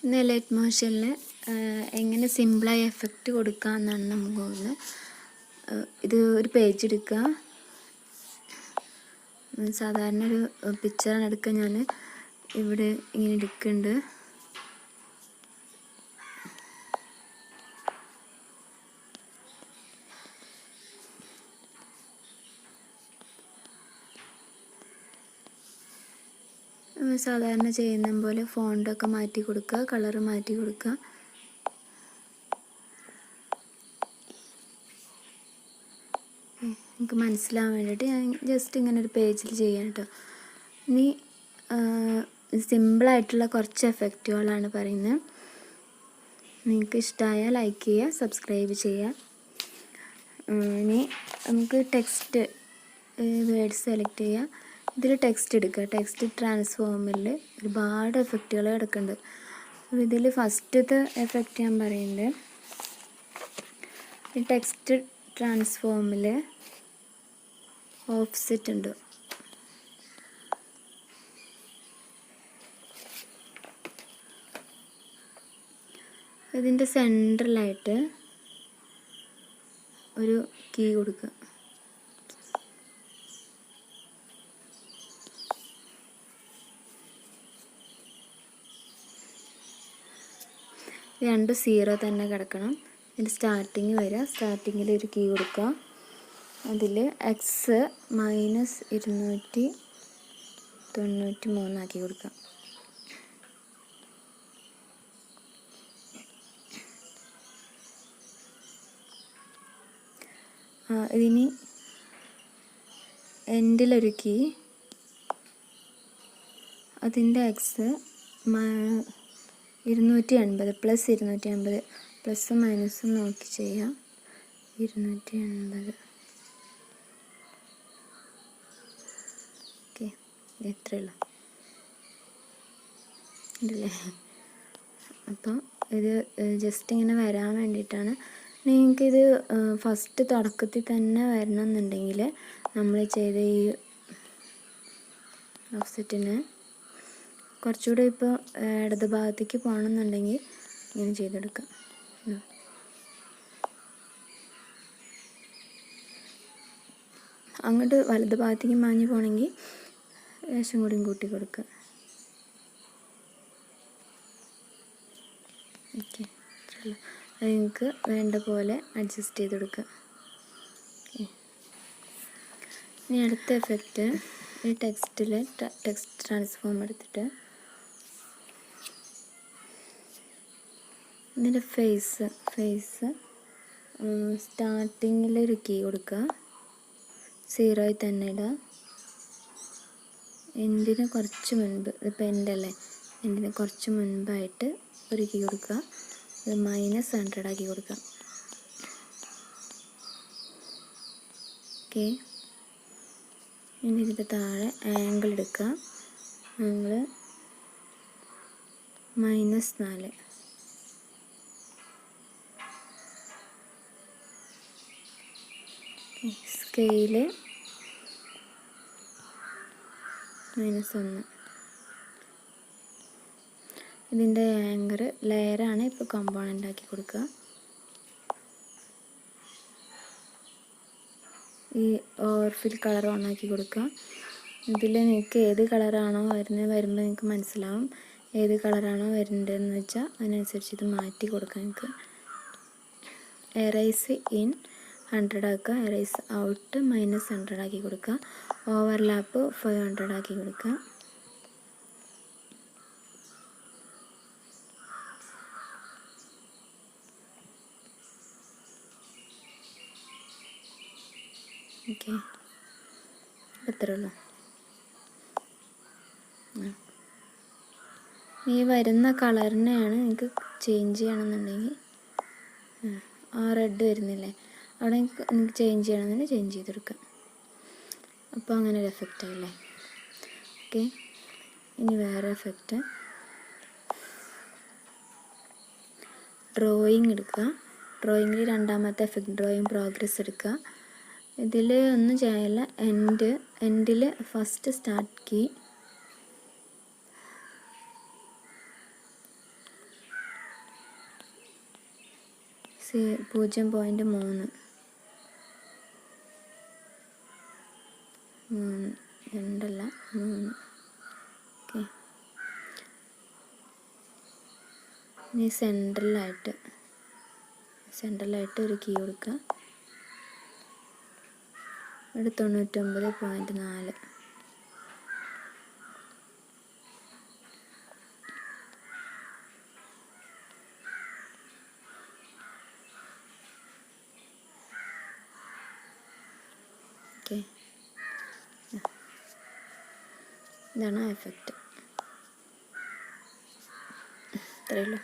ഇന്ന് ലൈറ്റ് മോഷനിൽ എങ്ങനെ സിമ്പിളായി എഫക്റ്റ് കൊടുക്കുക എന്നാണ് നമുക്ക് പോകുന്നത്. ഇത് ഒരു പേജ് എടുക്കുക. സാധാരണ ഒരു പിക്ചറാണ് എടുക്കുക. ഞാൻ ഇവിടെ ഇങ്ങനെ എടുക്കുന്നുണ്ട്. സാധാരണ ചെയ്യുന്ന പോലെ ഫോണ്ടൊക്കെ മാറ്റി കൊടുക്കുക, കളറ് മാറ്റി കൊടുക്കുക. എനിക്ക് മനസ്സിലാവാൻ വേണ്ടിയിട്ട് ഞാൻ ജസ്റ്റ് ഇങ്ങനെ ഒരു പേജിൽ ചെയ്യാം കേട്ടോ. ഇനി സിമ്പിളായിട്ടുള്ള കുറച്ച് എഫക്റ്റുകളാണ് പറയുന്നത്. നിങ്ങൾക്ക് ഇഷ്ടമായാൽ ലൈക്ക് ചെയ്യുക, സബ്സ്ക്രൈബ് ചെയ്യുക. ഇനി നമുക്ക് ടെക്സ്റ്റ് വേർഡ് സെലക്ട് ചെയ്യുക. ഇതിൽ ടെക്സ്റ്റ് എടുക്കുക. ടെക്സ്റ്റ് ട്രാൻസ്ഫോമിൽ ഒരുപാട് എഫക്റ്റുകൾ കിടക്കുന്നുണ്ട്. അപ്പോൾ ഇതിൽ ഫസ്റ്റത്തെ എഫക്റ്റ് ഞാൻ പറയുന്നത്, ഈ ടെക്സ്റ്റ് ട്രാൻസ്ഫോമിൽ ഓഫ്സെറ്റ് ഉണ്ട്. ഇതിൻ്റെ സെൻട്രലായിട്ട് ഒരു കീ കൊടുക്കുക. രണ്ട് 0 തന്നെ കിടക്കണം. ഇതിൻ്റെ സ്റ്റാർട്ടിങ് വരിക. സ്റ്റാർട്ടിങ്ങിൽ ഒരു കീ കൊടുക്കുക. അതിൽ എക്സ് -293 ആക്കി കൊടുക്കുക. ഇതിന് എൻഡിലൊരു കീ, അതിൻ്റെ എക്സ് 280 പ്ലസ് 280 പ്ലസും മൈനസും നോക്കി ചെയ്യാം. 280 ഓക്കെ, എത്രയുള്ളൂ ഉണ്ടല്ലേ. അപ്പം ഇത് ജസ്റ്റ് ഇങ്ങനെ വരാൻ വേണ്ടിയിട്ടാണ്. നിങ്ങൾക്കിത് ഫസ്റ്റ് തുടക്കത്തിൽ തന്നെ വരണമെന്നുണ്ടെങ്കിൽ നമ്മൾ ചെയ്ത ഈ ഓഫ്സെറ്റിന് കുറച്ചുകൂടെ ഇപ്പോൾ ഇടത് ഭാഗത്തേക്ക് പോകണമെന്നുണ്ടെങ്കിൽ ഇങ്ങനെ ചെയ്തെടുക്കാം. അങ്ങോട്ട് വലത് ഭാഗത്തേക്ക് മാഞ്ഞു പോകണമെങ്കിൽ ലേശം കൂടിയും കൂട്ടി കൊടുക്കുക. ഓക്കെ, അത് നിങ്ങൾക്ക് വേണ്ട പോലെ അഡ്ജസ്റ്റ് ചെയ്ത് കൊടുക്കുക. ഇനി അടുത്ത എഫക്റ്റ്, ഈ ടെക്സ്റ്റിൽ ടെക്സ്റ്റ് ട്രാൻസ്ഫോം എടുത്തിട്ട് ഇതിൻ്റെ ഫേസ് സ്റ്റാർട്ടിങ്ങിലൊരു കീ കൊടുക്കുക. 0 തന്നെ ഇടുക. എൻഡിന് കുറച്ച് മുൻപ്, ഇതിപ്പോൾ എൻഡല്ലേ, എൻഡിന് കുറച്ച് മുൻപായിട്ട് ഒരു കീ കൊടുക്കുക. ഇത് -100 ആക്കി കൊടുക്കുക. ഓക്കെ, ഇനി ഇതിൻ്റെ താഴെ ആംഗിൾ എടുക്കുക. ആംഗിൾ -4. സ്കെയില് -1. ഇതിൻ്റെ ആങ്കർ ലെയറാണ് ഇപ്പോൾ കമ്പോണൻ്റ് ആക്കി കൊടുക്കുക. ഈ ഓവർഫിൽ കളർ ഓൺ ആക്കി കൊടുക്കുക. ഇതിൽ നിങ്ങൾക്ക് ഏത് കളറാണോ വരുമ്പോൾ നിങ്ങൾക്ക് മനസ്സിലാവും. ഏത് കളറാണോ വരുന്നതെന്ന് വെച്ചാൽ അതിനനുസരിച്ച് ഇത് മാറ്റി കൊടുക്കാം. നിങ്ങൾക്ക് എറൈസ് ഇൻ 100 ആക്കുക. എറൈസ് ഔട്ട് -100 ആക്കി കൊടുക്കുക. ഓവർലാപ്പ് 500 ആക്കി കൊടുക്കുക. ഓക്കെ, അത്രേ ഉള്ളൂ. ഈ വരുന്ന കളറിനെയാണ് നിങ്ങൾക്ക് ചേഞ്ച് ചെയ്യണമെന്നുണ്ടെങ്കിൽ, ആ റെഡ് വരുന്നില്ലേ, അവിടെ നിങ്ങൾക്ക് ചേഞ്ച് ചെയ്യണമെന്നുണ്ടെങ്കിൽ ചേഞ്ച് ചെയ്തെടുക്കാം. അപ്പോൾ അങ്ങനെ ഒരു എഫക്റ്റ് ആയില്ലേ. ഓക്കെ, ഇനി വേറെ എഫക്റ്റ്, ഡ്രോയിങ് എടുക്കുക. ഡ്രോയിങ്ങിൽ രണ്ടാമത്തെ എഫക്റ്റ് ഡ്രോയിങ് പ്രോഗ്രസ് എടുക്കുക. ഇതിൽ ഒന്നും ചെയ്യാനില്ല. എൻഡിൽ ഫസ്റ്റ് സ്റ്റാർട്ട് കീ, 0.3 രണ്ടല്ല 3. ഓക്കെ, ഇനി സെൻട്രലായിട്ട് ഒരു കീ കൊടുക്കുക. ഇവിടെ 99.4. ഓക്കെ, ഇതാണ് ആ എഫക്റ്റ്. ഇത്രയേ ഉള്ളൂ.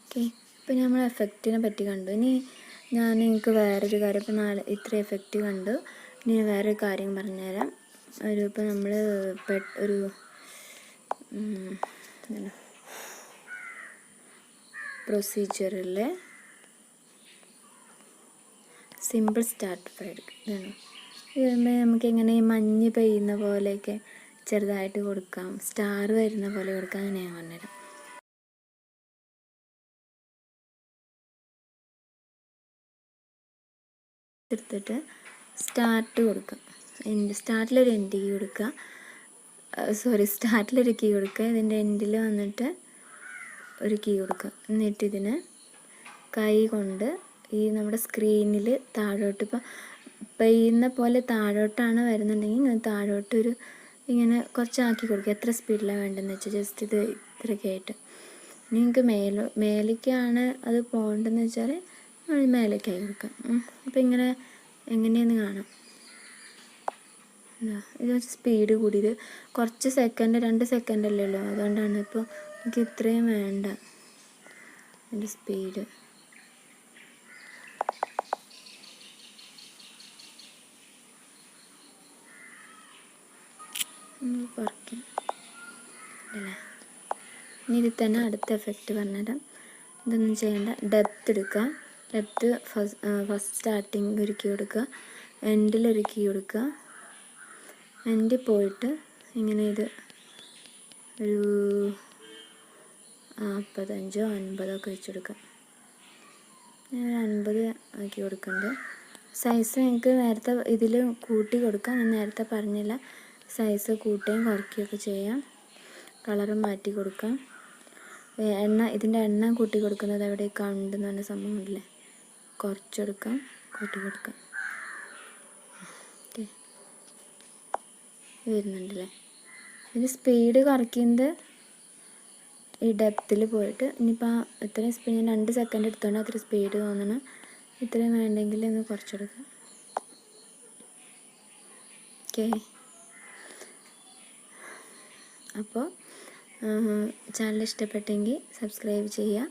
ഓക്കെ, ഇപ്പം നമ്മൾ എഫക്റ്റിനെ പറ്റി കണ്ടു. ഇനി ഞാൻ നിങ്ങൾക്ക് വേറൊരു കാര്യം, ഇപ്പം ഇത്ര എഫക്റ്റ് കണ്ടു. ഇനി വേറൊരു കാര്യം പറഞ്ഞുതരാം. ഇപ്പം നമ്മൾ ഒരു പ്രൊസീജിയറിൽ സിമ്പിൾ സ്റ്റാർട്ടർ എടുക്കണം. ഇത് നമുക്ക് എങ്ങനെ മഞ്ഞ് പെയ്യുന്ന പോലെയൊക്കെ ചെറുതായിട്ട് കൊടുക്കാം, സ്റ്റാർ വരുന്ന പോലെ കൊടുക്കാം. അങ്ങനെ ഞാൻ പറഞ്ഞുതരാം. എടുത്തിട്ട് സ്റ്റാർട്ട് കൊടുക്കുക. സ്റ്റാർട്ടിലൊരു എൻഡ് കീ കൊടുക്കുക. സ്റ്റാർട്ടിലൊരു കീ കൊടുക്കുക. ഇതിൻ്റെ എൻഡിൽ വന്നിട്ട് ഒരു കീ കൊടുക്കുക. എന്നിട്ട് ഇതിന് കൈ കൊണ്ട് ഈ നമ്മുടെ സ്ക്രീനിൽ താഴോട്ട്, ഇപ്പം പെയ്യുന്ന പോലെ താഴോട്ടാണ് വരുന്നുണ്ടെങ്കിൽ ഇങ്ങനെ താഴോട്ടൊരു ഇങ്ങനെ കുറച്ചാക്കി കൊടുക്കുക. എത്ര സ്പീഡിലാണ് വേണ്ടതെന്ന് വെച്ചാൽ ജസ്റ്റ് ഇത് ഇത്രയൊക്കെ ആയിട്ട്. നിങ്ങൾക്ക് മേലേക്കാണ് അത് പോകേണ്ടതെന്ന് വെച്ചാൽ മേലേക്കായി കൊടുക്കാം. അപ്പം ഇങ്ങനെ എങ്ങനെയെന്ന് കാണാം. ഇത് വെച്ച് സ്പീഡ് കൂടിയത് കുറച്ച് സെക്കൻഡ്, 2 സെക്കൻഡ് അല്ലേ ഉള്ളൂ. അതുകൊണ്ടാണ് ഇപ്പോൾ എനിക്ക് ഇത്രയും വേണ്ട എൻ്റെ സ്പീഡ്. കുറയ്ക്കാം അല്ലേ. ഇനി ഇതിൽ തന്നെ അടുത്ത എഫക്റ്റ് പറഞ്ഞുതരാം. ഇതൊന്നും ചെയ്യേണ്ട. ഡെപ്ത് എടുക്കുക. ഡെപ്ത് ഫസ്റ്റ് സ്റ്റാർട്ടിങ് ഒരു കീ കൊടുക്കുക, എൻഡിലൊരു കീ കൊടുക്കുക. എൻഡിൽ പോയിട്ട് ഇങ്ങനെ ഇത് ഒരു 45 50 ഒക്കെ വെച്ച് കൊടുക്കാം. 50 ആക്കി കൊടുക്കുന്നുണ്ട്. സൈസ് നിങ്ങൾക്ക് നേരത്തെ ഇതിൽ കൂട്ടി കൊടുക്കാം. ഞാൻ നേരത്തെ പറഞ്ഞില്ല, സൈസ് കൂട്ടുകയും കുറയ്ക്കുകയൊക്കെ ചെയ്യാം. കളറും മാറ്റി കൊടുക്കാം. ഇതിൻ്റെ എണ്ണം കൂട്ടി കൊടുക്കുന്നത് എവിടെ കൗണ്ട് എന്ന് പറഞ്ഞ സംഭവമില്ലേ, കുറച്ചെടുക്കാം, കൂട്ടി കൊടുക്കാം. ഓക്കെ, വരുന്നുണ്ടല്ലേ. ഇതിന് സ്പീഡ് കുറയ്ക്കുന്നത് ഈ ഡെപ്തിൽ പോയിട്ട്, ഇനിയിപ്പോൾ ഇത്രയും സ്പീഡ്, ഞാൻ 2 സെക്കൻഡ് എടുത്തോണ്ട് അത്ര സ്പീഡ് തോന്നണം. ഇത്രയും വേണ്ടെങ്കിൽ ഒന്ന് കുറച്ചെടുക്കാം. ഓക്കെ, അപ്പോൾ ചാനൽ ഇഷ്ടപ്പെട്ടെങ്കിൽ സബ്സ്ക്രൈബ് ചെയ്യുക,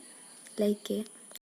ലൈക്ക് ചെയ്യുക.